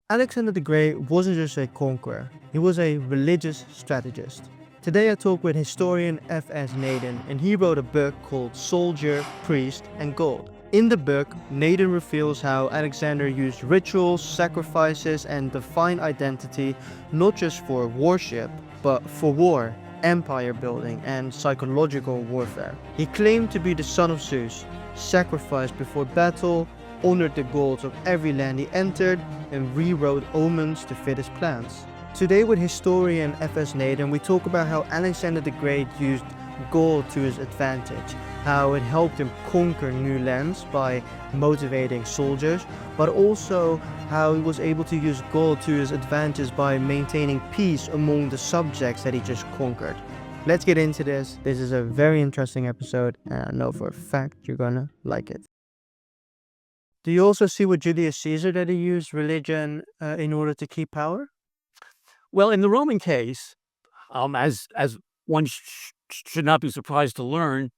Alexander the Great wasn't just a conqueror, he was a religious strategist. Today I talk with historian F.S. Naiden, and he wrote a book called Soldier, Priest, and God. In the book, Naiden reveals how Alexander used rituals, sacrifices, and divine identity not just for worship, but for war, empire building, and psychological warfare. He claimed to be the son of Zeus, sacrificed before battle, honored the gods of every land he entered, and rewrote omens to fit his plans. Today with historian F.S. Naiden, we talk about how Alexander the Great used gold to his advantage, how it helped him conquer new lands by motivating soldiers, but also how he was able to use gold to his advantage by maintaining peace among the subjects that he just conquered. Let's get into this. This is a very interesting episode, and I know for a fact you're gonna like it. Do you also see with Julius Caesar that he used religion in order to keep power? Well, in the Roman case, as one should not be surprised to learn,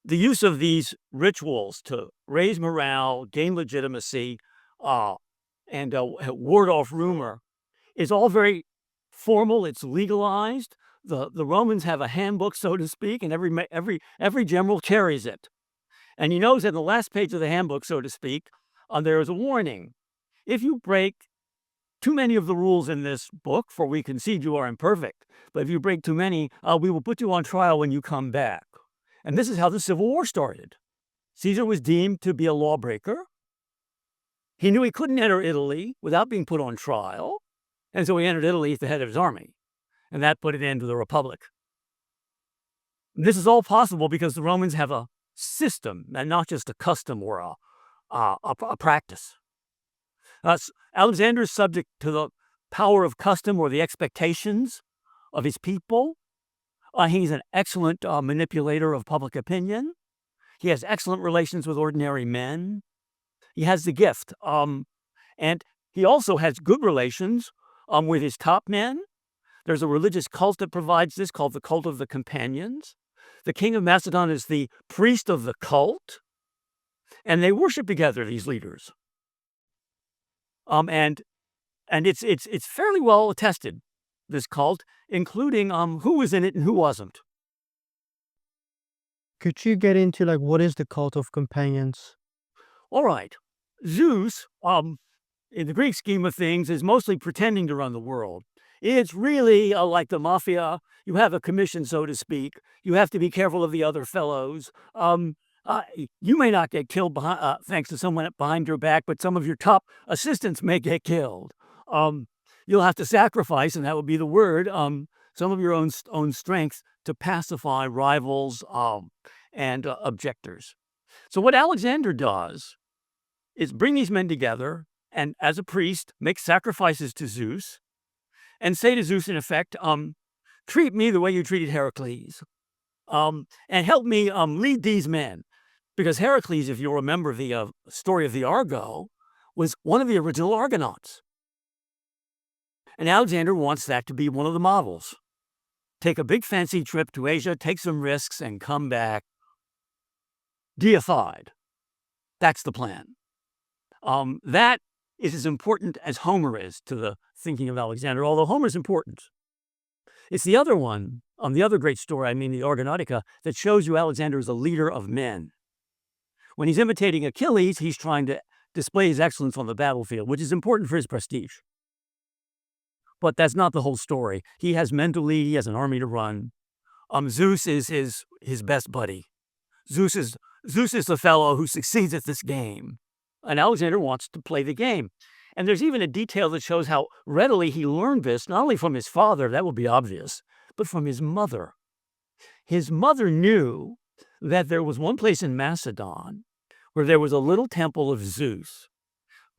the use of these rituals to raise morale, gain legitimacy, and ward off rumor is all very formal. It's legalized. The Romans have a handbook, so to speak, and every general carries it. And you notice in the last page of the handbook, so to speak, there is a warning. If you break too many of the rules in this book, for we concede you are imperfect, but if you break too many, we will put you on trial when you come back. And this is how the Civil War started. Caesar was deemed to be a lawbreaker. He knew he couldn't enter Italy without being put on trial, and so he entered Italy at the head of his army, and that put an end to the Republic. This is all possible because the Romans have a system and not just a custom or a practice. Alexander is subject to the power of custom or the expectations of his people. He's an excellent manipulator of public opinion. He has excellent relations with ordinary men. He has the gift. And he also has good relations with his top men. There's a religious cult that provides this called the cult of the companions. The king of Macedon is the priest of the cult, and they worship together, these leaders. And it's fairly well attested, this cult, including who was in it and who wasn't. Could you get into what is the cult of companions? All right. Zeus, in the Greek scheme of things, is mostly pretending to run the world. It's really like the mafia. You have a commission, so to speak. You have to be careful of the other fellows. You may not get killed thanks to someone behind your back, but some of your top assistants may get killed. You'll have to sacrifice, and that would be the word, some of your own strength to pacify rivals and objectors. So what Alexander does is bring these men together and, as a priest, make sacrifices to Zeus and say to Zeus, in effect, treat me the way you treated Heracles, and help me lead these men. Because Heracles, if you'll remember the story of the Argo, was one of the original Argonauts. And Alexander wants that to be one of the models. Take a big fancy trip to Asia, take some risks, and come back deified. That's the plan. That is as important as Homer is to the thinking of Alexander, although Homer's important. It's the other one, the other great story, the Argonautica, that shows you Alexander is a leader of men. When he's imitating Achilles, he's trying to display his excellence on the battlefield, which is important for his prestige. But that's not the whole story. He has men to lead. He has an army to run. Zeus is his best buddy. Zeus is the fellow who succeeds at this game. And Alexander wants to play the game. And there's even a detail that shows how readily he learned this, not only from his father, that will be obvious, but from his mother. His mother knew that there was one place in Macedon where there was a little temple of Zeus,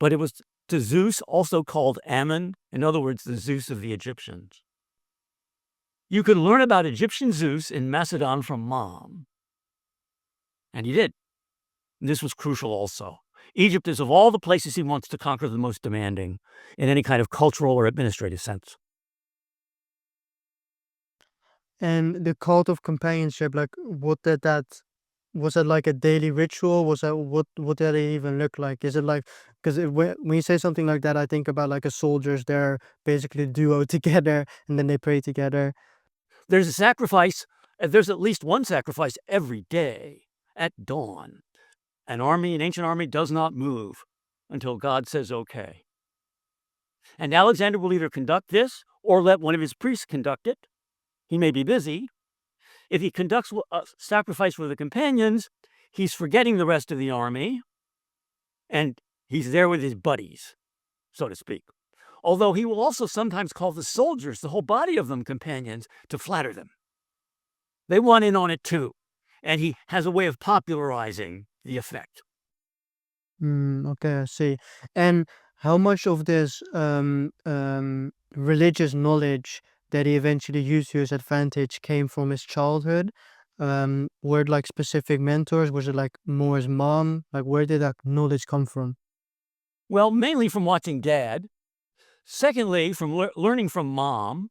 but it was to Zeus, also called Ammon, in other words, the Zeus of the Egyptians. You could learn about Egyptian Zeus in Macedon from Mom. And he did. This was crucial also. Egypt is, of all the places he wants to conquer, the most demanding in any kind of cultural or administrative sense. And the cult of companionship, what did that Was it like a daily ritual? Was that what did it even look like? Is it like, because when you say something like that, I think about like a soldiers. They're basically duo together and then they pray together. There's a sacrifice. There's at least one sacrifice every day at dawn. An ancient army, does not move until God says okay. And Alexander will either conduct this or let one of his priests conduct it. He may be busy. If he conducts a sacrifice for the companions, he's forgetting the rest of the army, and he's there with his buddies, so to speak. Although he will also sometimes call the soldiers, the whole body of them, companions, to flatter them. They want in on it too, and he has a way of popularizing the effect. Okay, I see. And how much of this religious knowledge that he eventually used to his advantage came from his childhood? Were it like specific mentors? Was it like more his mom? Like, where did that knowledge come from? Well, mainly from watching Dad. Secondly, from learning from Mom.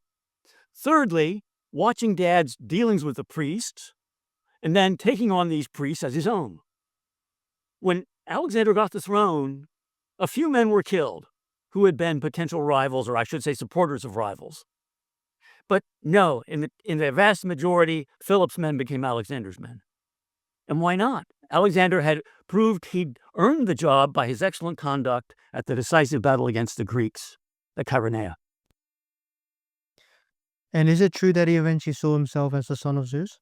Thirdly, watching Dad's dealings with the priests, and then taking on these priests as his own. When Alexander got the throne, a few men were killed who had been potential rivals, or I should say supporters of rivals. But no, in the vast majority, Philip's men became Alexander's men. And why not? Alexander had proved he'd earned the job by his excellent conduct at the decisive battle against the Greeks, the Coronation. And is it true that he eventually saw himself as the son of Zeus?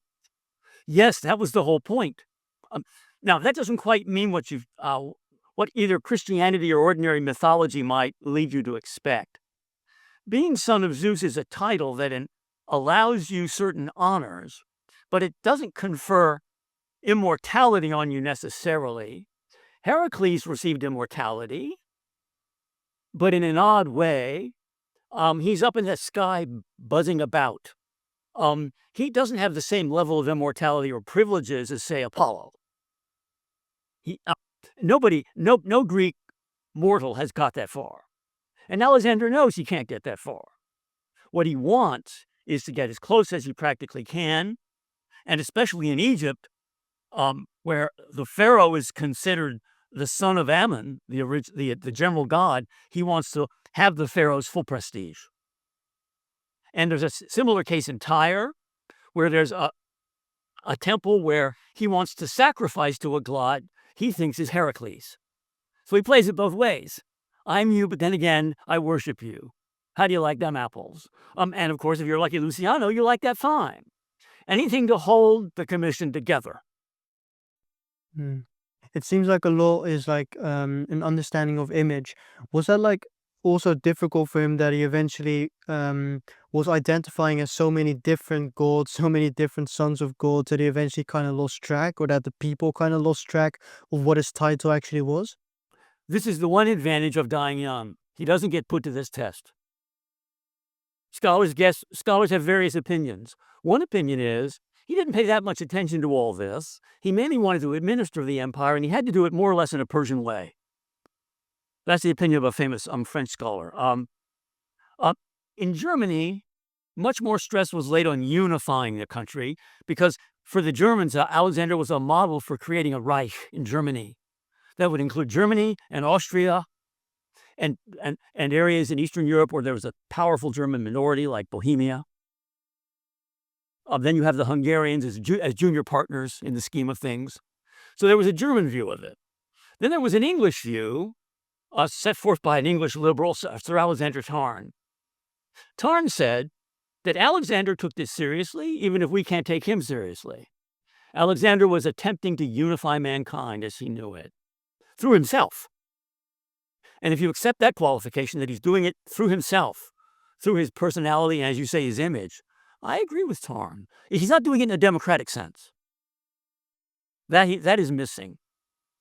Yes, that was the whole point. Now, that doesn't quite mean what either Christianity or ordinary mythology might lead you to expect. Being son of Zeus is a title that allows you certain honors, but it doesn't confer immortality on you necessarily. Heracles received immortality, but in an odd way. He's up in the sky buzzing about. He doesn't have the same level of immortality or privileges as, say, Apollo. No Greek mortal has got that far. And Alexander knows he can't get that far. What he wants is to get as close as he practically can, and especially in Egypt, where the pharaoh is considered the son of Ammon, the general god. He wants to have the pharaoh's full prestige. And there's a similar case in Tyre, where there's a temple where he wants to sacrifice to a god he thinks is Heracles. So he plays it both ways. I'm you, but then again, I worship you. How do you like them apples? And of course, if you're lucky Luciano, you like that fine. Anything to hold the commission together. It seems like a law is like an understanding of image. Was that like also difficult for him that he eventually was identifying as so many different gods, so many different sons of God, that he eventually kind of lost track, or that the people kind of lost track of what his title actually was? This is the one advantage of dying young. He doesn't get put to this test. Scholars have various opinions. One opinion is he didn't pay that much attention to all this. He mainly wanted to administer the empire, and he had to do it more or less in a Persian way. That's the opinion of a famous French scholar. In Germany, much more stress was laid on unifying the country, because for the Germans, Alexander was a model for creating a Reich in Germany. That would include Germany and Austria and areas in Eastern Europe where there was a powerful German minority like Bohemia. Then you have the Hungarians as junior partners in the scheme of things. So there was a German view of it. Then there was an English view set forth by an English liberal, Sir Alexander Tarn. Tarn said that Alexander took this seriously, even if we can't take him seriously. Alexander was attempting to unify mankind as he knew it, through himself. And if you accept that qualification, that he's doing it through himself, through his personality, and as you say, his image, I agree with Tarn. He's not doing it in a democratic sense. That is missing.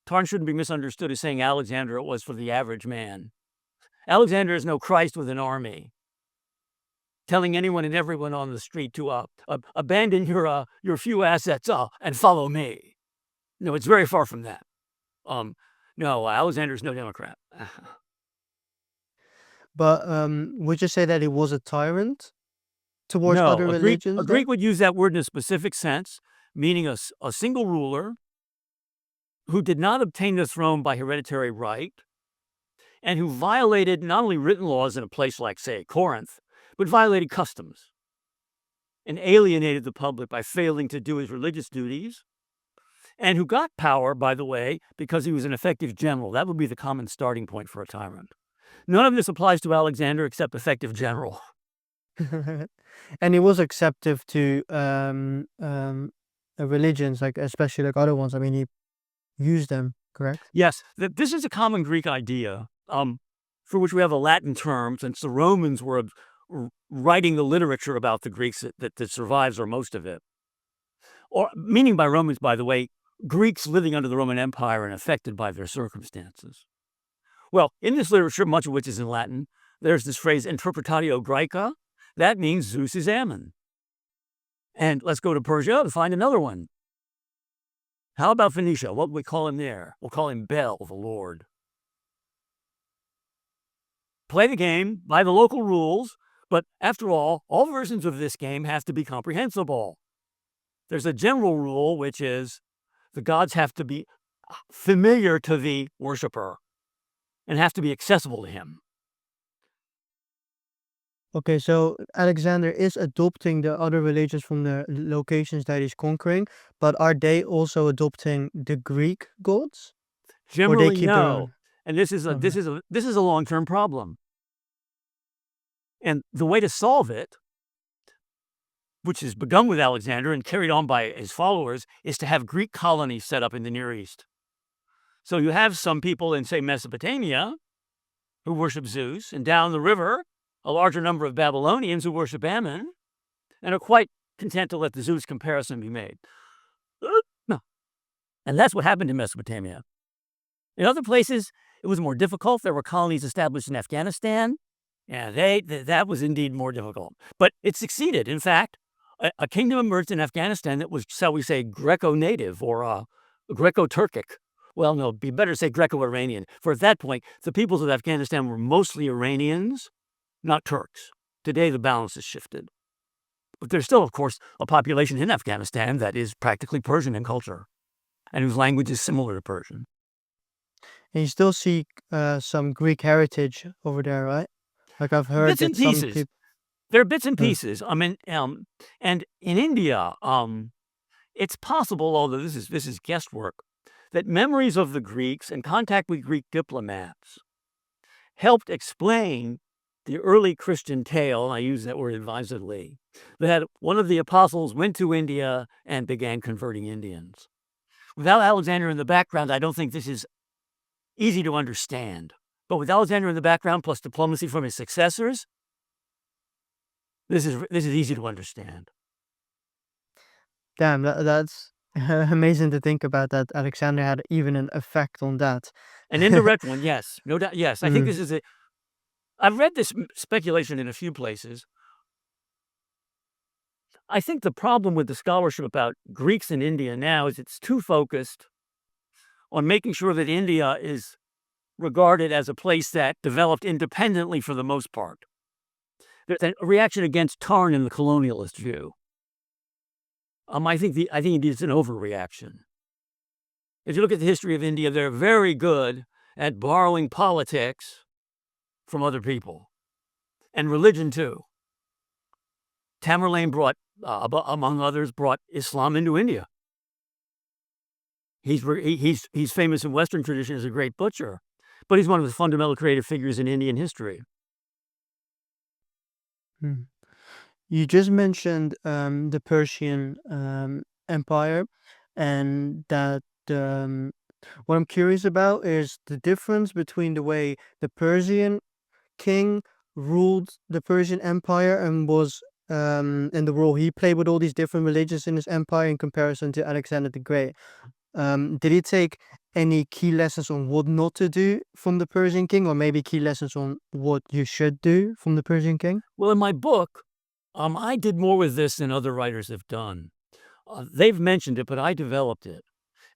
Tarn shouldn't be misunderstood as saying Alexander it was for the average man. Alexander is no Christ with an army, telling anyone and everyone on the street to abandon your few assets and follow me. No, it's very far from that. No, Alexander's no Democrat. But would you say that he was a tyrant towards No, other a religions? Greek would use that word in a specific sense, meaning a single ruler who did not obtain the throne by hereditary right, and who violated not only written laws in a place like, say, Corinth, but violated customs and alienated the public by failing to do his religious duties, and who got power, by the way, because he was an effective general. That would be the common starting point for a tyrant. None of this applies to Alexander except effective general. And he was acceptive to religions, like especially like other ones. I mean, he used them, correct? Yes, this is a common Greek idea, for which we have a Latin term, since the Romans were writing the literature about the Greeks that survives, or most of it. Or meaning by Romans, by the way, Greeks living under the Roman Empire and affected by their circumstances. Well, in this literature, much of which is in Latin, there's this phrase interpretatio Graeca. That means Zeus is Ammon. And let's go to Persia and find another one. How about Phoenicia? What do we call him there? We'll call him Bel, the Lord. Play the game by the local rules, but after all versions of this game have to be comprehensible. There's a general rule, which is the gods have to be familiar to the worshiper and have to be accessible to him. Okay, so Alexander is adopting the other religions from the locations that he's conquering, but are they also adopting the Greek gods? Generally, keep their no. own? And this is Okay. a long-term problem. And the way to solve it, which has begun with Alexander and carried on by his followers, is to have Greek colonies set up in the Near East. So you have some people in, say, Mesopotamia who worship Zeus, and down the river, a larger number of Babylonians who worship Ammon, and are quite content to let the Zeus comparison be made. And that's what happened in Mesopotamia. In other places, it was more difficult. There were colonies established in Afghanistan, and that was indeed more difficult. But it succeeded. In fact, a kingdom emerged in Afghanistan that was, shall we say, Greco-native or Greco-Turkic. Well, no, it'd be better to say Greco-Iranian. For at that point, the peoples of Afghanistan were mostly Iranians, not Turks. Today, the balance has shifted. But there's still, of course, a population in Afghanistan that is practically Persian in culture and whose language is similar to Persian. And you still see some Greek heritage over there, right? Like I've heard Bits and that some pieces. people. There are bits and pieces. I mean, and in India, it's possible, although this is guesswork, that memories of the Greeks and contact with Greek diplomats helped explain the early Christian tale, and I use that word advisedly, that one of the apostles went to India and began converting Indians. Without Alexander in the background, I don't think this is easy to understand. But with Alexander in the background, plus diplomacy from his successors, this is easy to understand. Damn, that's amazing to think about, that Alexander had even an effect on that. An indirect one, yes, no doubt. Yes, I think Mm. this is I've read this speculation in a few places. I think the problem with the scholarship about Greeks in India now is it's too focused on making sure that India is regarded as a place that developed independently for the most part. There's a reaction against Tarn in the colonialist view. I think it's an overreaction. If you look at the history of India, they're very good at borrowing politics from other people, and religion too. Tamerlane brought, among others, brought Islam into India. He's famous in Western tradition as a great butcher, but he's one of the fundamental creative figures in Indian history. Mm. You just mentioned the Persian Empire, and that what I'm curious about is the difference between the way the Persian king ruled the Persian Empire and the role he played with all these different religions in his empire in comparison to Alexander the Great. Did he take any key lessons on what not to do from the Persian king, or maybe key lessons on what you should do from the Persian king? Well, in my book, I did more with this than other writers have done. They've mentioned it, but I developed it.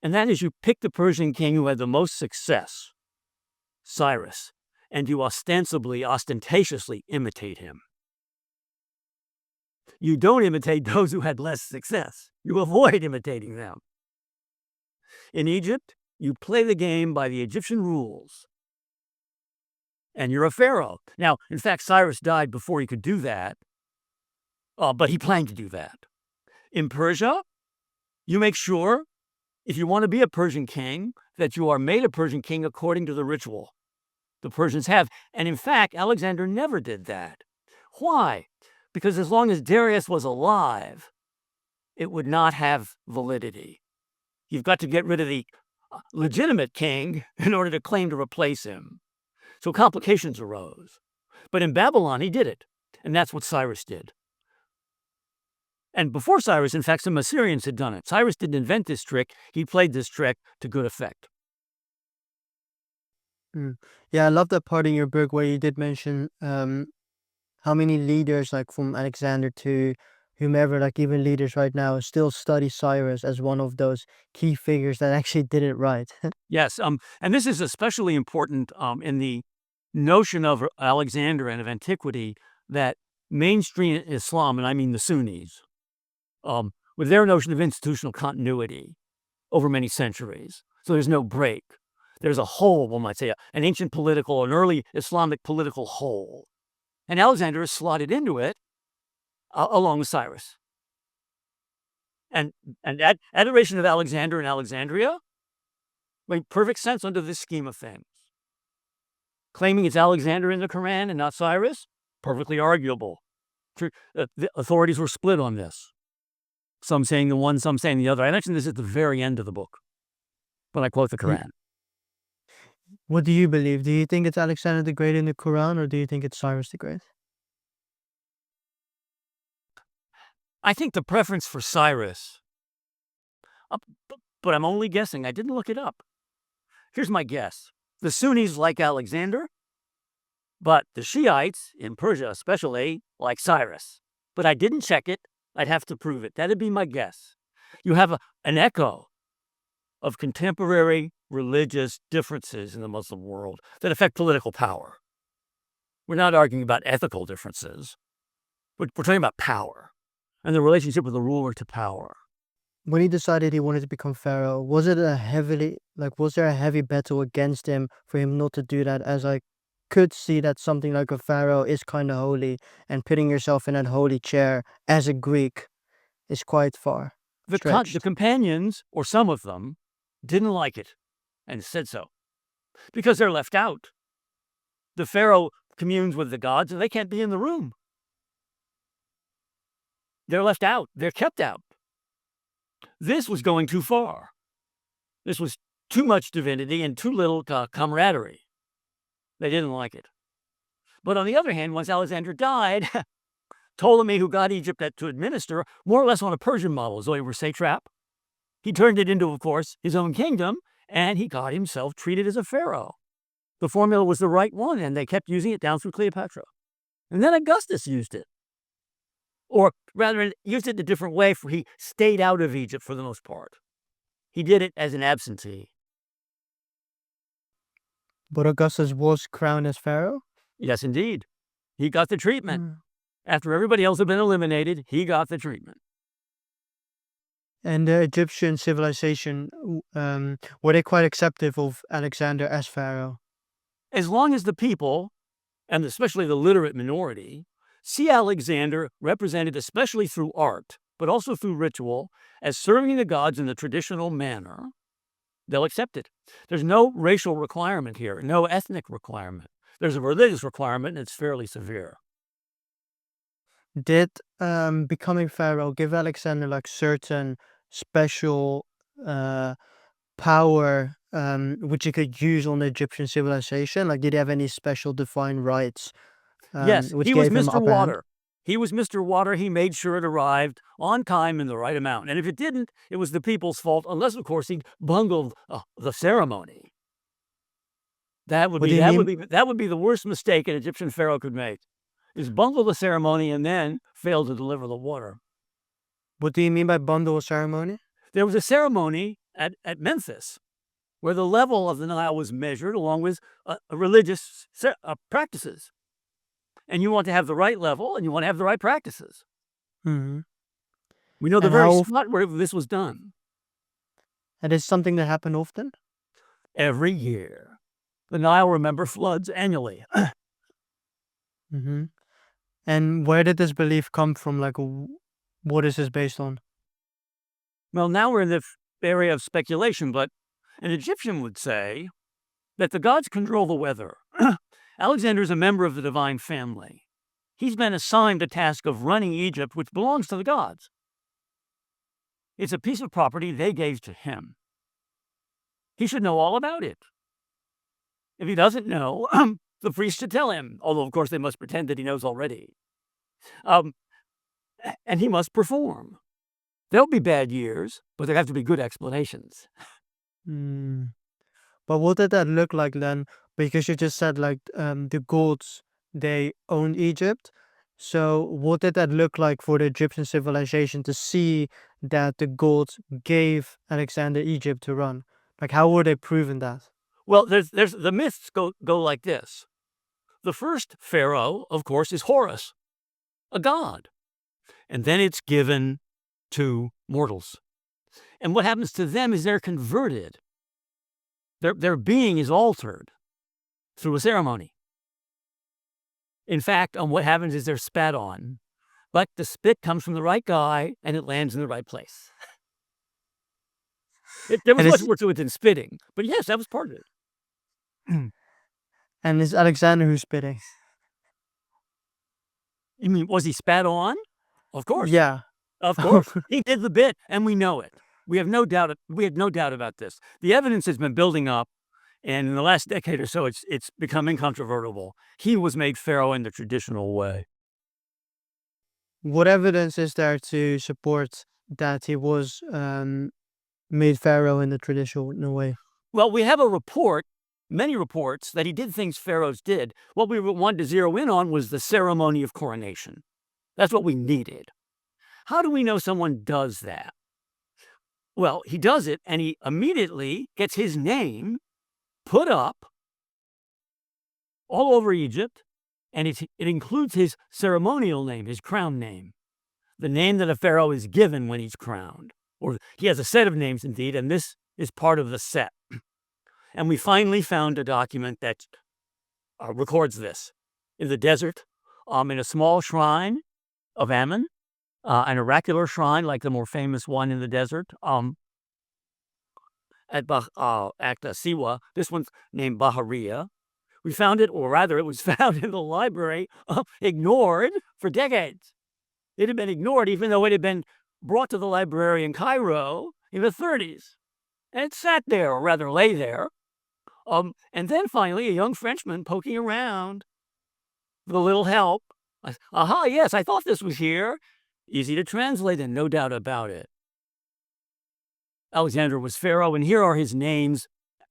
And that is, you pick the Persian king who had the most success, Cyrus, and you ostentatiously imitate him. You don't imitate those who had less success. You avoid imitating them. In Egypt, You play the game by the Egyptian rules, and you're a pharaoh. Now, in fact, Cyrus died before he could do that, but he planned to do that. In Persia, you make sure, if you want to be a Persian king, that you are made a Persian king according to the ritual the Persians have. And in fact, Alexander never did that. Why? Because as long as Darius was alive, it would not have validity. You've got to get rid of the legitimate king in order to claim to replace him. So complications arose. But in Babylon, he did it. And that's what Cyrus did. And before Cyrus, in fact, some Assyrians had done it. Cyrus didn't invent this trick. He played this trick to good effect. Yeah, I love that part in your book where you did mention how many leaders, like from Alexander to whomever, like even leaders right now, still study Cyrus as one of those key figures that actually did it right. Yes, and this is especially important in the notion of Alexander and of antiquity, that mainstream Islam, and I mean the Sunnis, with their notion of institutional continuity over many centuries. So there's no break. There's a hole, one might say, an ancient political, an early Islamic political hole. And Alexander is slotted into it along with Cyrus. And adoration of Alexander in Alexandria made perfect sense under this scheme of things. Claiming it's Alexander in the Quran and not Cyrus, perfectly arguable. The authorities were split on this. Some saying the one, some saying the other. I mentioned this at the very end of the book when I quote the Quran. What do you believe? Do you think it's Alexander the Great in the Quran, or do you think it's Cyrus the Great? I think the preference for Cyrus, but I'm only guessing. I didn't look it up. Here's my guess. The Sunnis like Alexander, but the Shiites, in Persia especially, like Cyrus. But I didn't check it. I'd have to prove it. That'd be my guess. You have an echo of contemporary religious differences in the Muslim world that affect political power. We're not arguing about ethical differences. We're talking about power and the relationship of the ruler to power. When he decided he wanted to become pharaoh, was there a heavy battle against him for him not to do that? As I could see that something like a pharaoh is kind of holy, and putting yourself in that holy chair as a Greek is quite far stretched. The companions, or some of them, didn't like it and said so because they're left out. The pharaoh communes with the gods and they can't be in the room. They're left out. They're kept out. This was going too far. This was too much divinity and too little camaraderie. They didn't like it. But on the other hand, once Alexander died, Ptolemy, who got Egypt to administer, more or less on a Persian model, as though he were satrap, he turned it into, of course, his own kingdom, and he got himself treated as a pharaoh. The formula was the right one, and they kept using it down through Cleopatra. And then Augustus used it. Or rather, used it in a different way, for he stayed out of Egypt for the most part. He did it as an absentee. But Augustus was crowned as pharaoh? Yes, indeed. He got the treatment. After everybody else had been eliminated, he got the treatment. And the Egyptian civilization, were they quite accepting of Alexander as pharaoh? As long as the people, and especially the literate minority, see Alexander represented especially through art, but also through ritual, as serving the gods in the traditional manner, they'll accept it. There's no racial requirement here, no ethnic requirement. There's a religious requirement, and it's fairly severe. Did becoming pharaoh give Alexander like certain special power which he could use on the Egyptian civilization? Like, did he have any special defined rights? Yes, which he was gave him Mr. upper hand? Water. He was Mr. Water. He made sure it arrived on time in the right amount. And if it didn't, it was the people's fault, unless, of course, he bungled the ceremony. That would be the worst mistake an Egyptian pharaoh could make, is bungle the ceremony and then fail to deliver the water. What do you mean by bundle a ceremony? There was a ceremony at Memphis where the level of the Nile was measured along with religious practices. And you want to have the right level and you want to have the right practices. Mm-hmm. We know the very spot where this was done. And is something that happened often? every year. The Nile, remember, floods annually. Mm-hmm. And where did this belief come from? Like, what is this based on? Well, now we're in the area of speculation, but an Egyptian would say that the gods control the weather. Alexander is a member of the divine family. He's been assigned the task of running Egypt, which belongs to the gods. It's a piece of property they gave to him. He should know all about it. If he doesn't know, the priest should tell him, although, of course, they must pretend that he knows already. And he must perform. There'll be bad years, but there have to be good explanations. Mm. But what did that look like then? Because you just said like the gods, they owned Egypt. So what did that look like for the Egyptian civilization to see that the gods gave Alexander Egypt to run? Like how were they proving that? Well, there's the myths go like this. The first pharaoh, of course, is Horus, a god. And then it's given to mortals. And what happens to them is they're converted. Their being is altered through a ceremony. In fact, what happens is they're spat on, but the spit comes from the right guy and it lands in the right place. There was much more to it than spitting, but yes, that was part of it. And it's Alexander who's spitting. You mean, was he spat on? Of course. Yeah. Of course. He did the bit, and we know it. We have no doubt about this. The evidence has been building up, and in the last decade or so, it's become incontrovertible. He was made pharaoh in the traditional way. What evidence is there to support that he was made pharaoh in the traditional way? Well, we have many reports, that he did things pharaohs did. What we wanted to zero in on was the ceremony of coronation. That's what we needed. How do we know someone does that? Well, he does it, and he immediately gets his name put up all over Egypt, and it includes his ceremonial name, his crown name, the name that a pharaoh is given when he's crowned. Or he has a set of names, indeed, and this is part of the set. And we finally found a document that records this in the desert, in a small shrine of Ammon, an oracular shrine like the more famous one in the desert, at Siwa. This one's named Bahariya. We found it, or rather, it was found in the library, ignored for decades. It had been ignored, even though it had been brought to the library in Cairo in the 30s. And it sat there, or rather lay there. And then finally, a young Frenchman poking around with a little help. Aha, yes, I thought this was here. Easy to translate, and no doubt about it. Alexander was pharaoh, and here are his names,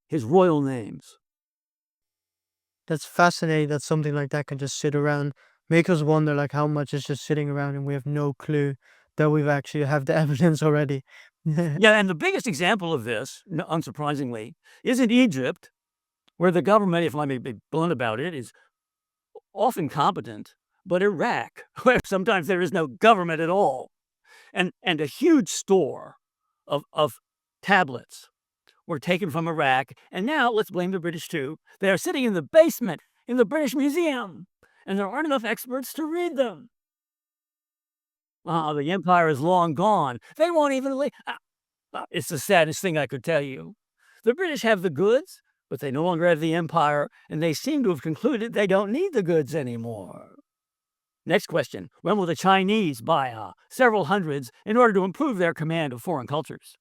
his royal names. That's fascinating that something like that can just sit around. Make us wonder like how much is just sitting around and we have no clue that we've actually have the evidence already. Yeah, and the biggest example of this, unsurprisingly, is in Egypt, where the government, if I may be blunt about it, is often competent, but Iraq, where sometimes there is no government at all, and a huge store of tablets were taken from Iraq, and now, let's blame the British too, they are sitting in the basement in the British Museum, and there aren't enough experts to read them. The empire is long gone. They won't even it's the saddest thing I could tell you. The British have the goods, but they no longer have the empire, and they seem to have concluded they don't need the goods anymore. Next question. When will the Chinese buy several hundreds in order to improve their command of foreign cultures?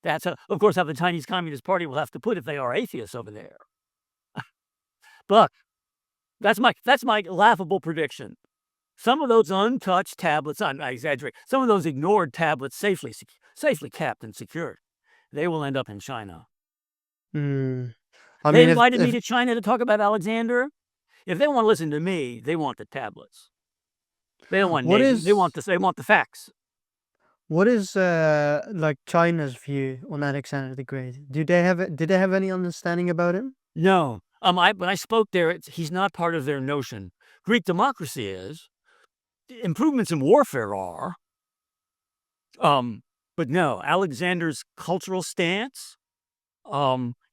That's, of course, how the Chinese Communist Party will have to put if they are atheists over there. But that's my laughable prediction. Some of those untouched tablets, I exaggerate, some of those ignored tablets safely kept and secured, they will end up in China. They invited me to China to talk about Alexander. If they want to listen to me, they want the tablets. They don't want names. They want the facts. What is like China's view on Alexander the Great? Did they have any understanding about him? No. When I spoke there, he's not part of their notion. Greek democracy is. Improvements in warfare are. But no, Alexander's cultural stance,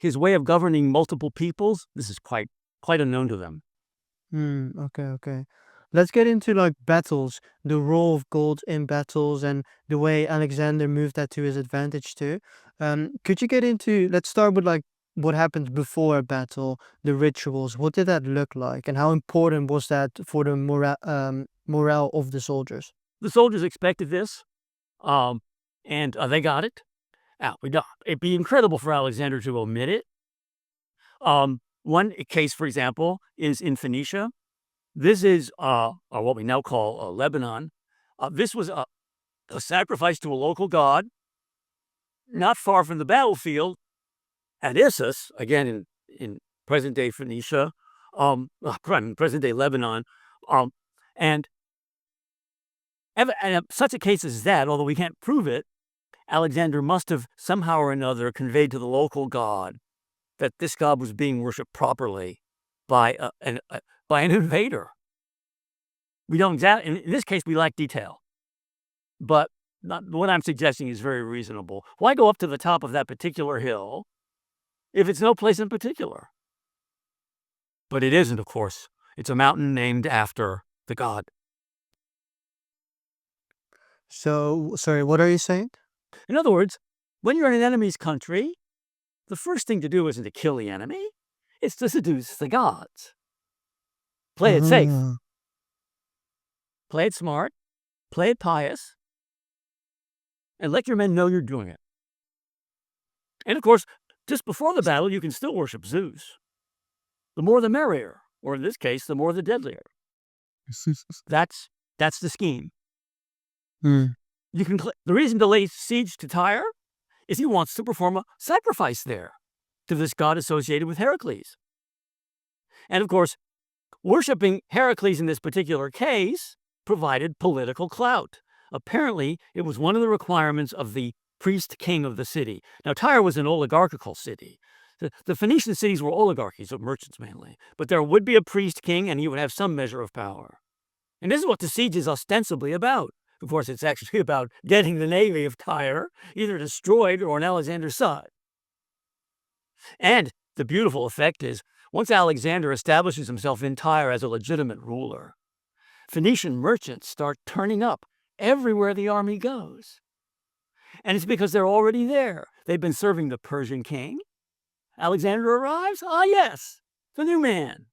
his way of governing multiple peoples, this is quite unknown to them. Okay. Let's get into like battles, the role of gold in battles, and the way Alexander moved that to his advantage too. Could you get into? Let's start with like what happens before a battle, the rituals. What did that look like, and how important was that for the morale of the soldiers? The soldiers expected this, and they got it. Now, it'd be incredible for Alexander to omit it. One case, for example, is in Phoenicia. This is what we now call Lebanon. This was a sacrifice to a local god, not far from the battlefield, at Issus, again in present-day Phoenicia, present-day Lebanon. And such a case as that, although we can't prove it, Alexander must have somehow or another conveyed to the local god that this god was being worshipped properly by an invader. We don't exactly, in this case, we lack detail, but what I'm suggesting is very reasonable. Why go up to the top of that particular hill if it's no place in particular? But it isn't, of course. It's a mountain named after the god. So, sorry, what are you saying? In other words, when you're in an enemy's country, the first thing to do isn't to kill the enemy, it's to seduce the gods. Play it safe. Play it smart. Play it pious. And let your men know you're doing it. And of course, just before the battle, you can still worship Zeus. The more the merrier, or in this case, the more the deadlier. That's the scheme. The reason to lay siege to Tyre is he wants to perform a sacrifice there to this god associated with Heracles. And of course, worshipping Heracles in this particular case provided political clout. Apparently, it was one of the requirements of the priest king of the city. Now, Tyre was an oligarchical city. The Phoenician cities were oligarchies of merchants mainly, but there would be a priest king and he would have some measure of power. And this is what the siege is ostensibly about. Of course, it's actually about getting the navy of Tyre either destroyed or on Alexander's side. And the beautiful effect is, once Alexander establishes himself in Tyre as a legitimate ruler, Phoenician merchants start turning up everywhere the army goes. And it's because they're already there. They've been serving the Persian king. Alexander arrives. Ah, yes, the new man.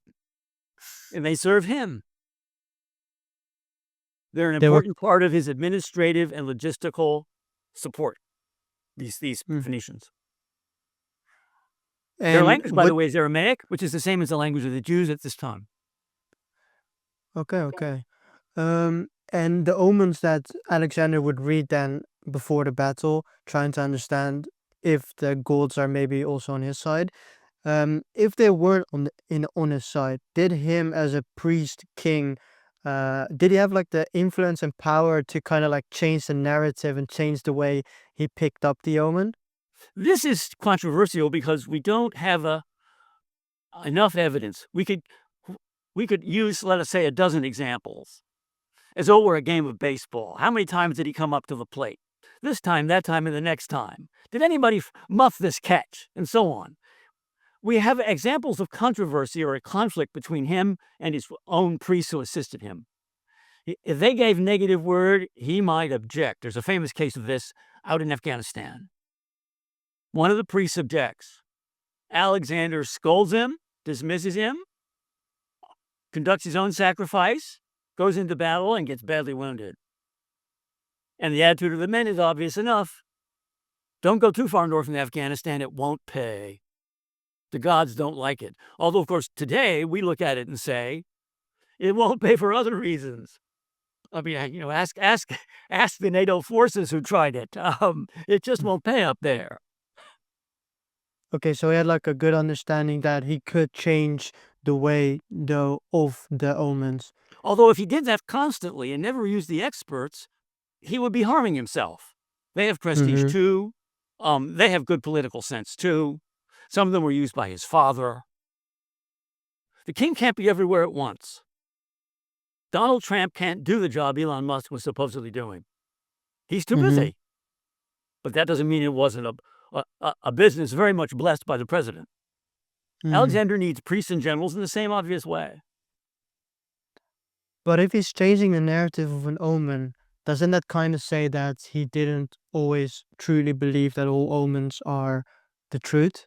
And they serve him. They're an important part of his administrative and logistical support, these Phoenicians. Their language, by the way, is Aramaic, which is the same as the language of the Jews at this time. Okay. And the omens that Alexander would read then before the battle, trying to understand if the gods are maybe also on his side. If they weren't on his side, did him as a priest king, did he have like the influence and power to kind of like change the narrative and change the way he picked up the omen? This is controversial because we don't have enough evidence. We could use, let us say, a dozen examples, as though it were a game of baseball. How many times did he come up to the plate? This time, that time, and the next time. Did anybody muff this catch? And so on. We have examples of controversy or a conflict between him and his own priests who assisted him. If they gave negative word, he might object. There's a famous case of this out in Afghanistan. One of the priests objects. Alexander scolds him, dismisses him, conducts his own sacrifice, goes into battle, and gets badly wounded. And the attitude of the men is obvious enough. Don't go too far north in Afghanistan, it won't pay. The gods don't like it. Although, of course, today we look at it and say, it won't pay for other reasons. I mean, ask the NATO forces who tried it. It just won't pay up there. Okay, so he had like a good understanding that he could change the way of the omens. Although if he did that constantly and never used the experts, he would be harming himself. They have prestige too. They have good political sense too. Some of them were used by his father. The king can't be everywhere at once. Donald Trump can't do the job Elon Musk was supposedly doing. He's too busy. But that doesn't mean it wasn't a business very much blessed by the president. Alexander needs priests and generals in the same obvious way. But if he's changing the narrative of an omen, doesn't that kind of say that he didn't always truly believe that all omens are the truth?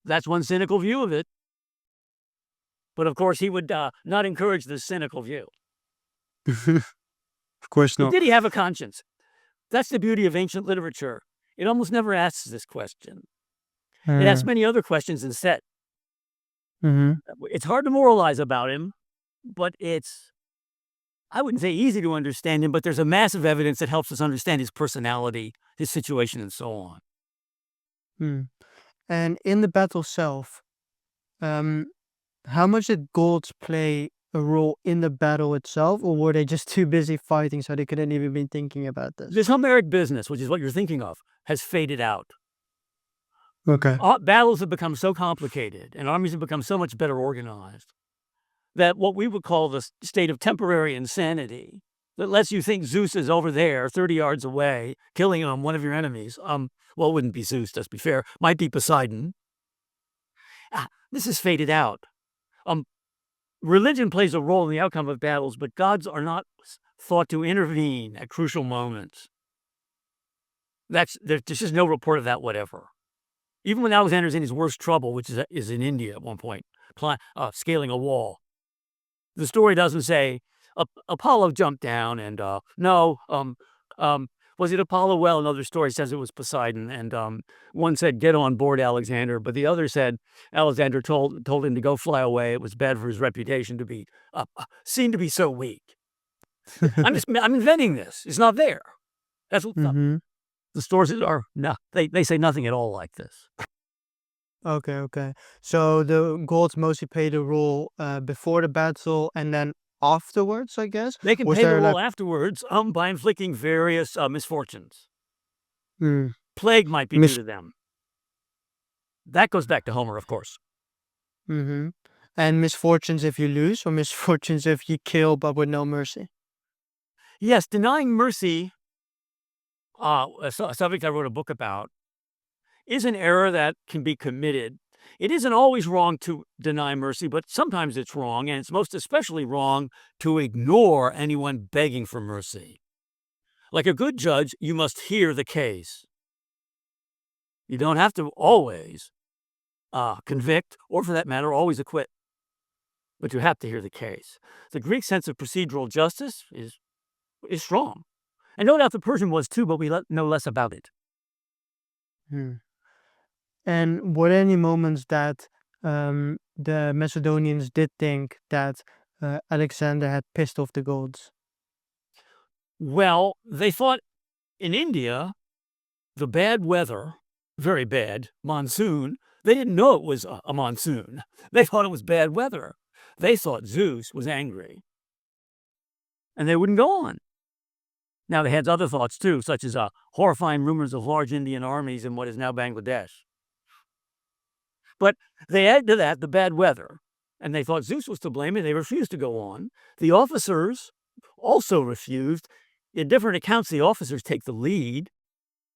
That's one cynical view of it. But of course, he would not encourage the cynical view. Of course But not. did he have a conscience? That's the beauty of ancient literature. It almost never asks this question. It asks many other questions instead. It's hard to moralize about him, but it's, I wouldn't say easy to understand him, but there's a massive evidence that helps us understand his personality, his situation, and so on. And in the battle itself, how much did gods play a role in the battle itself, or were they just too busy fighting so they couldn't even be thinking about this? This Homeric business, which is what you're thinking of, has faded out. Okay. Battles have become so complicated and armies have become so much better organized that what we would call the state of temporary insanity that lets you think Zeus is over there 30 yards away, killing one of your enemies. Well, it wouldn't be Zeus, let's be fair. Might be Poseidon. This is faded out. Religion plays a role in the outcome of battles, but gods are not thought to intervene at crucial moments. There's just no report of that whatever. Even when Alexander's in his worst trouble, which is in India at one point, scaling a wall, the story doesn't say Apollo jumped down and was it Apollo? Well, another story says it was Poseidon, and one said get on board Alexander, but the other said Alexander told him to go fly away. It was bad for his reputation to be seen to be so weak. I'm inventing this. It's not there. That's what the stories are. No, they say nothing at all like this. Okay. So the gods mostly played a role before the battle and then afterwards, I guess? They can Was play the there, role like- afterwards by inflicting various misfortunes. Hmm. Plague might be due to them. That goes back to Homer, of course. And misfortunes if you lose, or misfortunes if you kill but with no mercy? Yes, denying mercy, a subject I wrote a book about, is an error that can be committed. It isn't always wrong to deny mercy, but sometimes it's wrong, and it's most especially wrong to ignore anyone begging for mercy. Like a good judge, you must hear the case. You don't have to always convict, or for that matter, always acquit. But you have to hear the case. The Greek sense of procedural justice is strong. And no doubt the Persian was too, but we know less about it. And were there any moments that the Macedonians did think that Alexander had pissed off the gods? Well, they thought in India, the bad weather, very bad, monsoon, they didn't know it was a monsoon. They thought it was bad weather. They thought Zeus was angry. And they wouldn't go on. Now, they had other thoughts too, such as horrifying rumors of large Indian armies in what is now Bangladesh. But they added to that the bad weather, and they thought Zeus was to blame, and they refused to go on. The officers also refused. In different accounts, the officers take the lead.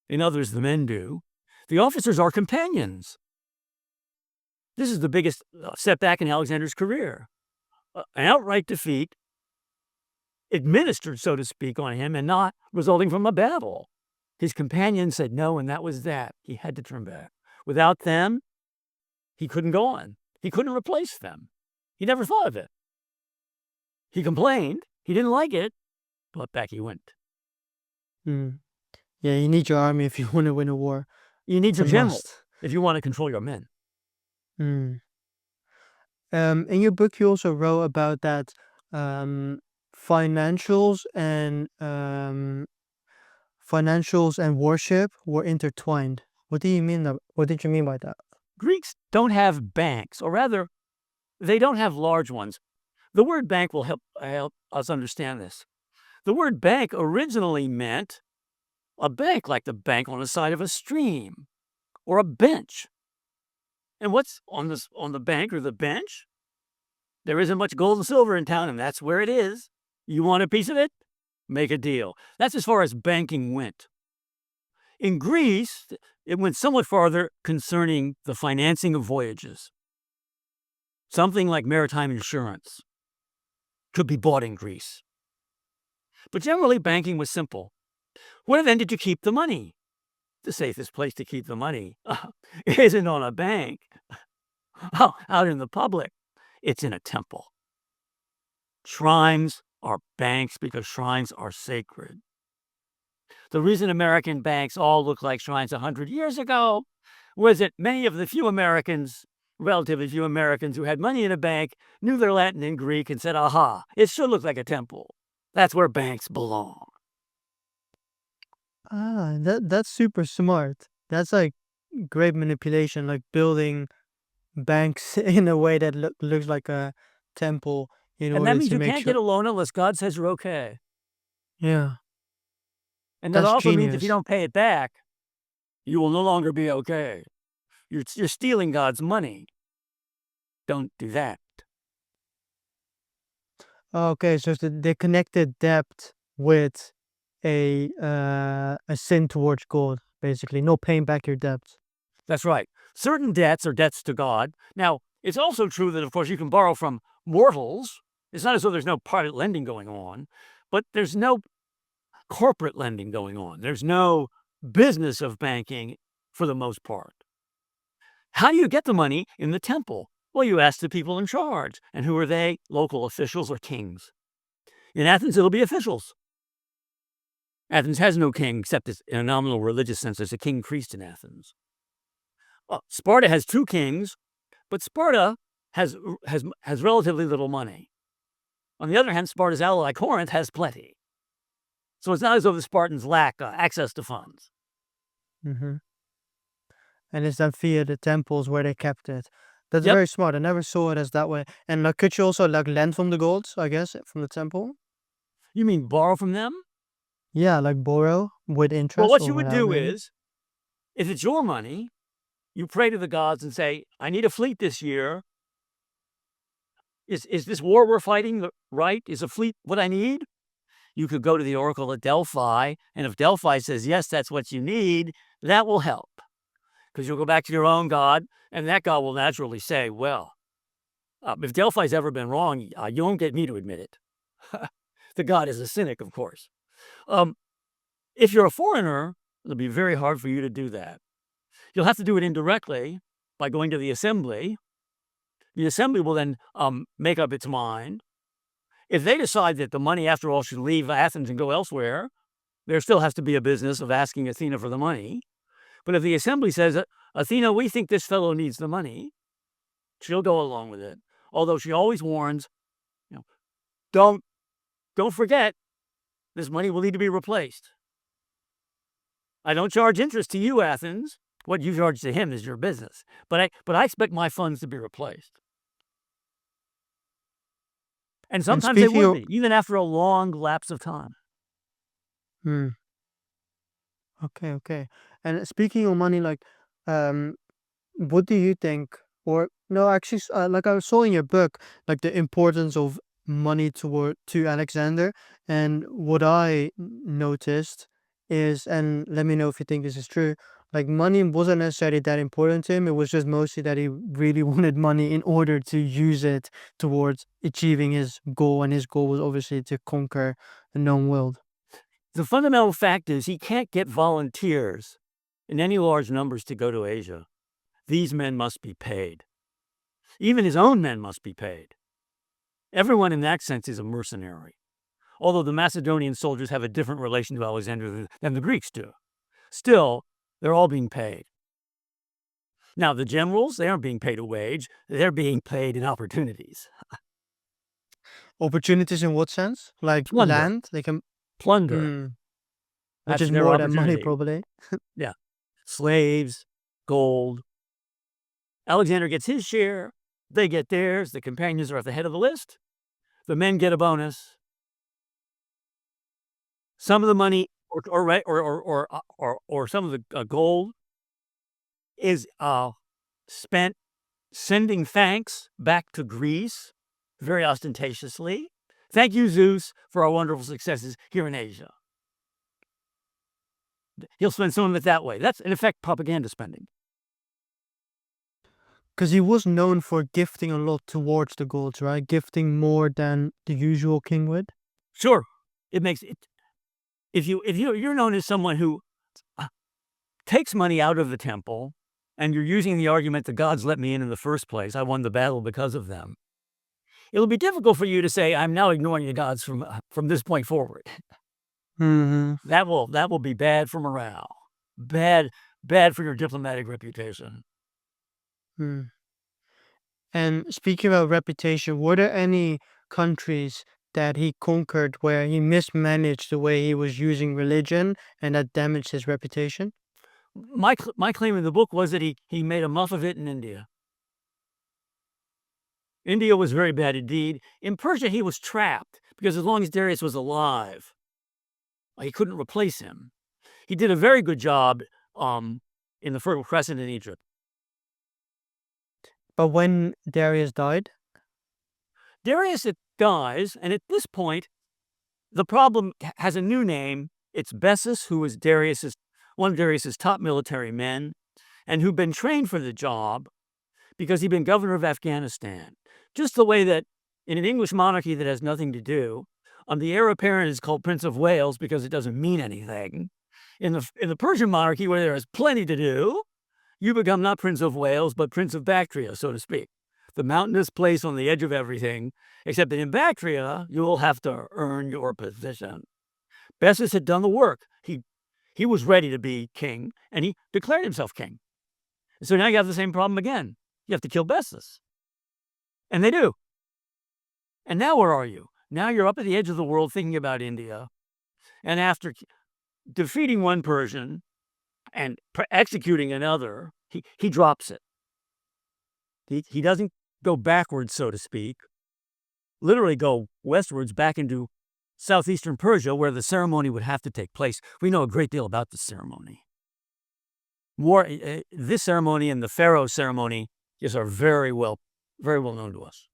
In others, the men do. The officers are companions. This is the biggest setback in Alexander's career. An outright defeat, administered, so to speak, on him, and not resulting from a battle. His companions said no, and that was that. He had to turn back. Without them, he couldn't go on. He couldn't replace them. He never thought of it. He complained. He didn't like it, but back he went. Yeah, you need your army if you want to win a war. You need It's your a generals must. if you want to control your men. In your book, you also wrote about that financials and worship were intertwined. What do you mean? What did you mean by that? Greeks don't have banks, or rather, they don't have large ones. The word bank will help us understand this. The word bank originally meant a bank like the bank on the side of a stream, or a bench. And what's on the bank or the bench? There isn't much gold and silver in town, and that's where it is. You want a piece of it? Make a deal. That's as far as banking went. In Greece, it went somewhat farther concerning the financing of voyages. Something like maritime insurance could be bought in Greece. But generally, banking was simple. Where then did you keep the money? The safest place to keep the money isn't on a bank. Out in the public. It's in a temple. Shrines are banks because shrines are sacred. The reason American banks all look like shrines 100 years ago was that many of the few Americans, relatively few Americans who had money in a bank, knew their Latin and Greek and said, aha, it should look like a temple. That's where banks belong. That's super smart. That's like great manipulation, like building banks in a way that looks like a temple in And that order means to you make can't sure. get a loan unless God says you're okay. Yeah, And that that's also means if you genius. don't pay it back, you will no longer be okay. You're stealing God's money. Don't do that. Okay, so they connected debt with a sin towards God, basically. No paying back your debt. That's right. Certain debts are debts to God. Now, it's also true that, of course, you can borrow from mortals. It's not as though there's no private lending going on, but there's no corporate lending going on. There's no business of banking for the most part. How do you get the money in the temple? Well, you ask the people in charge. And who are they? Local officials or kings. In Athens, it'll be officials. Athens has no king except in a nominal religious sense. There's a king priest in Athens. Well, Sparta has two kings, but Sparta has relatively little money. On the other hand, Sparta's ally Corinth has plenty. So it's not as though the Spartans lack access to funds. Mm-hmm. And it's then via the temples where they kept it. That's Yep. very smart. I never saw it as that way. And like, could you also like lend from the gods, I guess, from the temple? You mean borrow from them? Yeah, like borrow with Well, interest what or you would whatever, do maybe. is, if it's your money, you pray to the gods and say, I need a fleet this year. Is this war we're fighting right? Is a fleet what I need? You could go to the oracle at Delphi, and if Delphi says, yes, that's what you need, that will help. Because you'll go back to your own god, and that god will naturally say, well, if Delphi's ever been wrong, you won't get me to admit it. The god is a cynic, of course. If you're a foreigner, it'll be very hard for you to do that. You'll have to do it indirectly by going to the assembly. The assembly will then make up its mind. If they decide that the money, after all, should leave Athens and go elsewhere, there still has to be a business of asking Athena for the money. But if the assembly says, Athena, we think this fellow needs the money, she'll go along with it. Although she always warns, don't forget, this money will need to be replaced. I don't charge interest to you, Athens. What you charge to him is your business. But I expect my funds to be replaced. And sometimes they speaking would of, be, even after a long lapse of time. Okay. And speaking of money, like, what do you think? Or no, actually, like I saw in your book, like the importance of money to Alexander, and what I noticed is, and let me know if you think this is true. Like money wasn't necessarily that important to him. It was just mostly that he really wanted money in order to use it towards achieving his goal, and his goal was obviously to conquer the known world. The fundamental fact is he can't get volunteers in any large numbers to go to Asia. These men must be paid. Even his own men must be paid. Everyone in that sense is a mercenary, although the Macedonian soldiers have a different relation to Alexander than the Greeks do. Still, they're all being paid. Now, the generals, they aren't being paid a wage. They're being paid in opportunities. Opportunities in what sense? Like Plunder. land? They can. Plunder. Which That's is their more than money, opportunity. probably. Yeah. Slaves, gold. Alexander gets his share. They get theirs. The companions are at the head of the list. The men get a bonus. Some of the money or some of the gold is spent sending thanks back to Greece very ostentatiously. Thank you, Zeus, for our wonderful successes here in Asia. He'll spend some of it that way. That's, in effect, propaganda spending. Because he was known for gifting a lot towards the gods, right? Gifting more than the usual king would. Sure, it makes it. If you're known as someone who takes money out of the temple, and you're using the argument the gods let me in the first place, I won the battle because of them, it'll be difficult for you to say, I'm now ignoring the gods from this point forward. Mm-hmm. That will be bad for morale, bad for your diplomatic reputation. And speaking about reputation, were there any countries that he conquered where he mismanaged the way he was using religion and that damaged his reputation? My claim in the book was that he made a muff of it in India. India was very bad indeed. In Persia, he was trapped because as long as Darius was alive, he couldn't replace him. He did a very good job in the Fertile Crescent in Egypt. But when Darius died? Darius dies, and at this point, the problem has a new name. It's Bessus, who was one of Darius's top military men, and who'd been trained for the job because he'd been governor of Afghanistan. Just the way that in an English monarchy that has nothing to do, the heir apparent is called Prince of Wales because it doesn't mean anything. In the Persian monarchy, where there is plenty to do, you become not Prince of Wales, but Prince of Bactria, so to speak. The mountainous place on the edge of everything, except that in Bactria, you will have to earn your position. Bessus had done the work. He was ready to be king, and he declared himself king. So now you have the same problem again. You have to kill Bessus. And they do. And now where are you? Now you're up at the edge of the world thinking about India. And after defeating one Persian and executing another, he drops it. He doesn't go backwards, so to speak, literally go westwards back into southeastern Persia, where the ceremony would have to take place. We know a great deal about this ceremony. This ceremony and the pharaoh ceremony are very well known to us.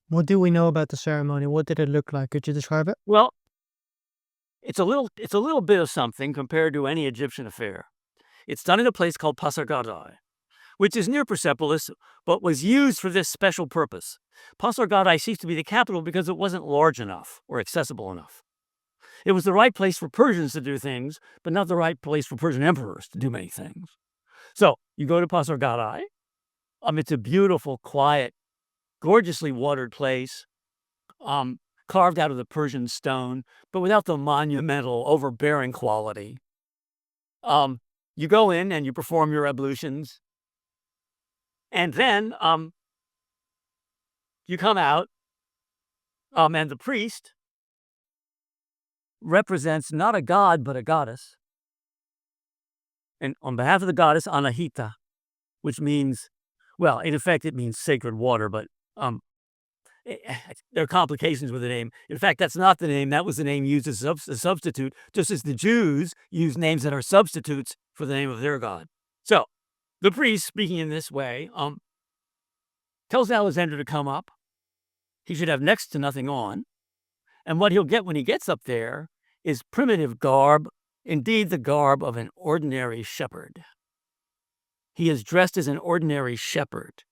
What do we know about the ceremony? What did it look like? Could you describe it? Well, it's a little bit of something compared to any Egyptian affair. It's done in a place called Pasargadae, which is near Persepolis, but was used for this special purpose. Pasargadae ceased to be the capital because it wasn't large enough or accessible enough. It was the right place for Persians to do things, but not the right place for Persian emperors to do many things. So you go to Pasargadae. It's a beautiful, quiet, gorgeously watered place, carved out of the Persian stone, but without the monumental, overbearing quality. You go in and you perform your ablutions, and then you come out, and the priest represents not a god, but a goddess. And on behalf of the goddess, Anahita, which means, well, in effect, it means sacred water, but there are complications with the name. In fact, that's not the name. That was the name used as a substitute, just as the Jews use names that are substitutes for the name of their god. So the priest, speaking in this way, tells Alexander to come up. He should have next to nothing on. And what he'll get when he gets up there is primitive garb, indeed the garb of an ordinary shepherd. He is dressed as an ordinary shepherd,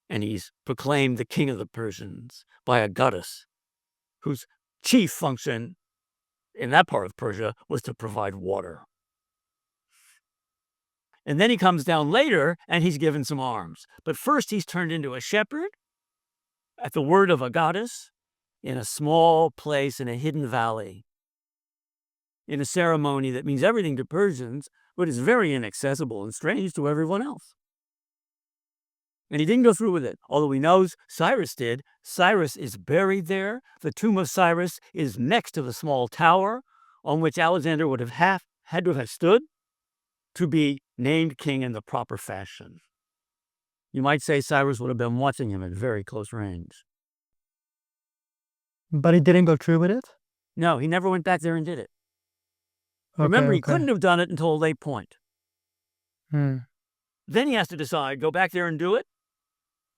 and he's proclaimed the king of the Persians by a goddess whose chief function in that part of Persia was to provide water. And then he comes down later and he's given some arms. But first he's turned into a shepherd at the word of a goddess in a small place in a hidden valley, in a ceremony that means everything to Persians, but is very inaccessible and strange to everyone else. And he didn't go through with it, although he knows Cyrus did. Cyrus is buried there. The tomb of Cyrus is next to the small tower on which Alexander would have had to have stood to be named king in the proper fashion. You might say Cyrus would have been watching him at very close range. But he didn't go through with it? No, he never went back there and did it. Remember, he couldn't have done it until a late point. Then he has to decide, go back there and do it,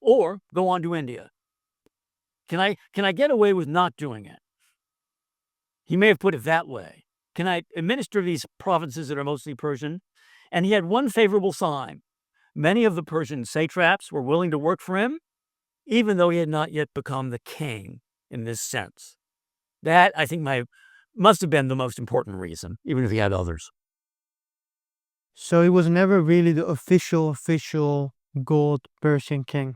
or go on to India. Can I get away with not doing it? He may have put it that way. can I administer these provinces that are mostly Persian? And he had one favorable sign. Many of the Persian satraps were willing to work for him, even though he had not yet become the king in this sense. That, I think, must have been the most important reason, even if he had others. So he was never really the official gold Persian king.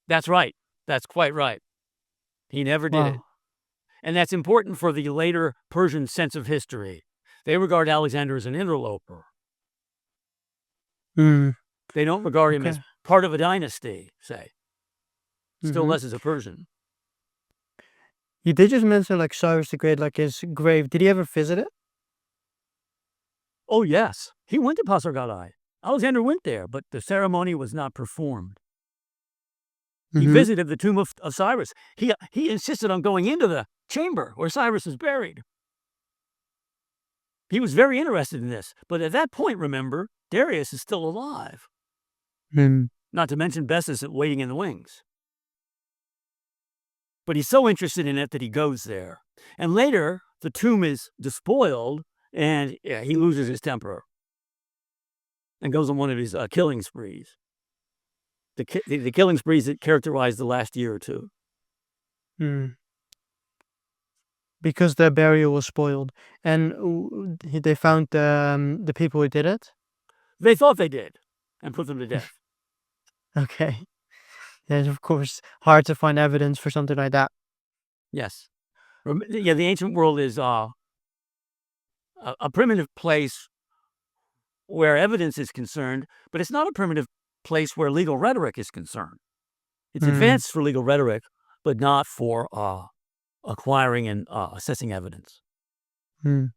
That's right. That's quite right. He never did it. Wow. And that's important for the later Persian sense of history. They regard Alexander as an interloper. Hmm. They don't regard him as Okay. part of a dynasty, say. Still Mhm. less as a Persian. You did just mention like Cyrus the Great, like his grave. Did he ever visit it? Oh, yes. He went to Pasargadae. Alexander went there, but the ceremony was not performed. He Mhm. visited the tomb of Cyrus. He insisted on going into the chamber where Cyrus is buried. He was very interested in this. But at that point, remember, Darius is still alive. Mm. Not to mention Bessus waiting in the wings. But he's so interested in it that he goes there. And later, the tomb is despoiled, and he loses his temper and goes on one of his killing sprees. The killing sprees that characterized the last year or two. Mm. Because their burial was spoiled, and they found the people who did it. They thought they did and put them to death. Okay. It's of course hard to find evidence for something like that. Yes. Yeah, the ancient world is a primitive place where evidence is concerned, but it's not a primitive place where legal rhetoric is concerned. It's Mm. advanced for legal rhetoric, but not for acquiring and assessing evidence. Mm.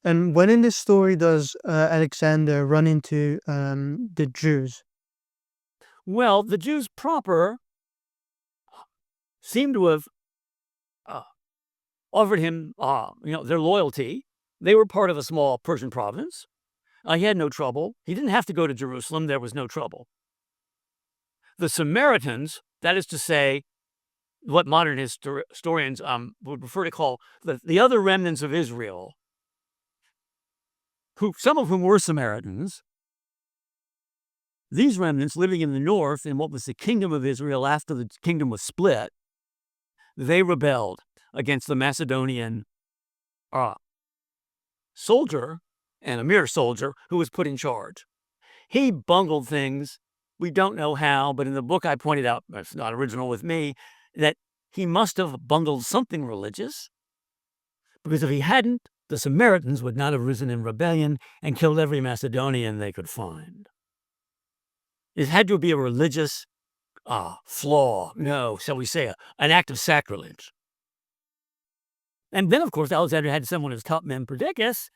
And when in this story does Alexander run into the Jews? Well, the Jews proper seem to have offered him, their loyalty. They were part of a small Persian province. He had no trouble. He didn't have to go to Jerusalem. There was no trouble. The Samaritans, that is to say, what modern historians would prefer to call the other remnants of Israel, some of whom were Samaritans. These remnants living in the north in what was the kingdom of Israel after the kingdom was split, they rebelled against the Macedonian soldier, and a mere soldier, who was put in charge. He bungled things. We don't know how, but in the book I pointed out, it's not original with me, that he must have bungled something religious, because if he hadn't, the Samaritans would not have risen in rebellion and killed every Macedonian they could find. It had to be a religious flaw. No, shall we say, an act of sacrilege. And then, of course, Alexander had to send one of his top men, Perdiccas,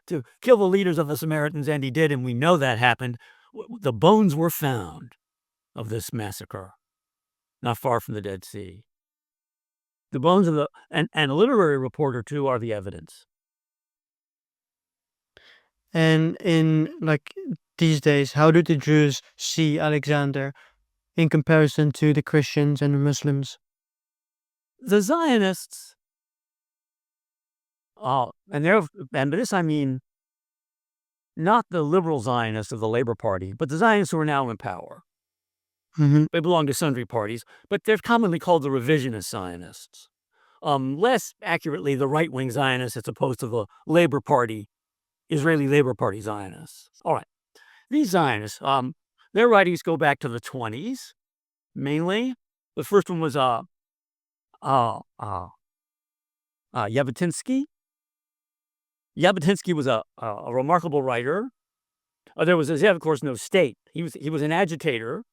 to kill the leaders of the Samaritans, and he did, and we know that happened. The bones were found of this massacre, not far from the Dead Sea. The bones of and a literary report or two are the evidence. And in like these days, how do the Jews see Alexander in comparison to the Christians and the Muslims? The Zionists, and by this I mean not the liberal Zionists of the Labor Party, but the Zionists who are now in power. Mm-hmm. They belong to sundry parties, but they're commonly called the revisionist Zionists. Less accurately, the right-wing Zionists as opposed to the Labor Party, Israeli Labor Party Zionists. All right. These Zionists, their writings go back to the 20s, mainly. The first one was Jabotinsky. Jabotinsky was a remarkable writer. There was, of course, no state. He was an agitator,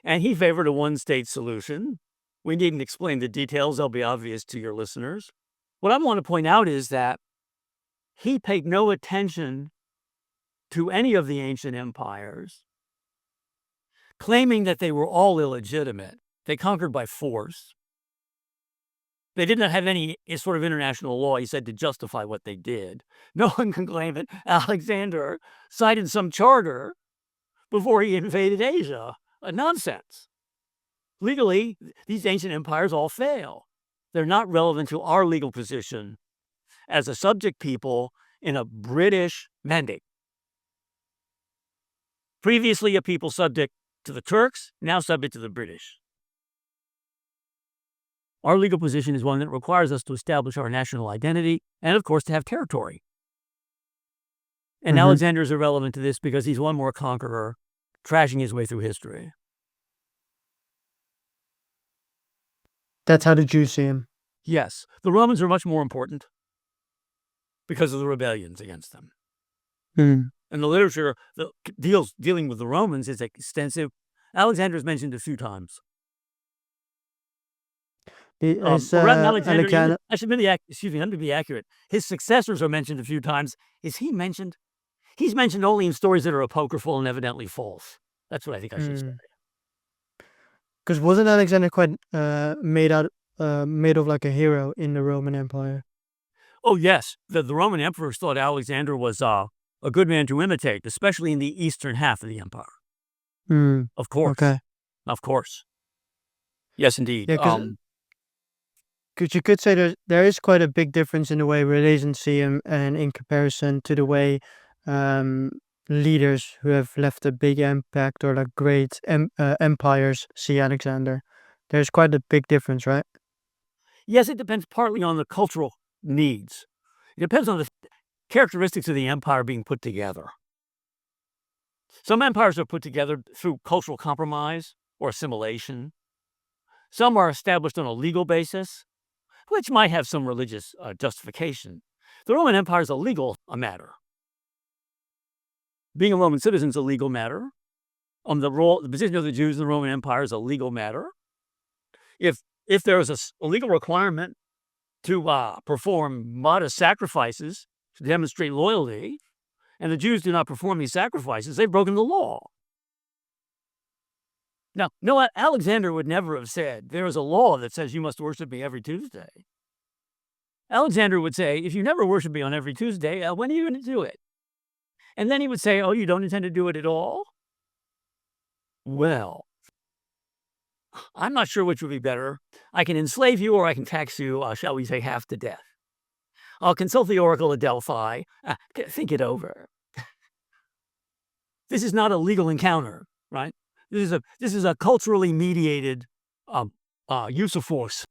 and he favored a one-state solution. We needn't explain the details. They'll be obvious to your listeners. What I want to point out is that he paid no attention to any of the ancient empires, claiming that they were all illegitimate. They conquered by force. They did not have any sort of international law, he said, to justify what they did. No one can claim that Alexander cited some charter before he invaded Asia. Nonsense. Legally, these ancient empires all fail. They're not relevant to our legal position as a subject people in a British mandate. Previously a people subject to the Turks, now subject to the British. Our legal position is one that requires us to establish our national identity and, of course, to have territory. And Alexander is irrelevant to this because he's one more conqueror, trashing his way through history. That's how the Jews see him. Yes, the Romans are much more important because of the rebellions against them. And the literature that dealing with the Romans is extensive. Alexander is mentioned a few times. Alexander. Let me be accurate. His successors are mentioned a few times. Is he mentioned? He's mentioned only in stories that are apocryphal and evidently false. That's what I think I should say. Because wasn't Alexander quite made of like a hero in the Roman Empire? Oh yes, the Roman emperors thought Alexander was a good man to imitate, especially in the eastern half of the empire. Of course. Okay. Of course. Yes, indeed. Yeah, because you could say there is quite a big difference in the way religions see him, and in comparison to the way leaders who have left a big impact or like great empires see Alexander. There's quite a big difference, right? Yes, it depends partly on the cultural needs. It depends on the characteristics of the empire being put together. Some empires are put together through cultural compromise or assimilation. Some are established on a legal basis, which might have some religious justification. The Roman Empire is a legal matter. Being a Roman citizen is a legal matter. The position of the Jews in the Roman Empire is a legal matter. If there is a legal requirement to perform modest sacrifices to demonstrate loyalty, and the Jews do not perform these sacrifices, they've broken the law. Now, no, Alexander would never have said, there is a law that says you must worship me every Tuesday. Alexander would say, if you never worship me on every Tuesday, when are you going to do it? And then he would say, oh, you don't intend to do it at all? Well, I'm not sure which would be better. I can enslave you or I can tax you, shall we say, half to death. I'll consult the oracle at Delphi. Think it over. This is not a legal encounter, right? This is a culturally mediated use of force.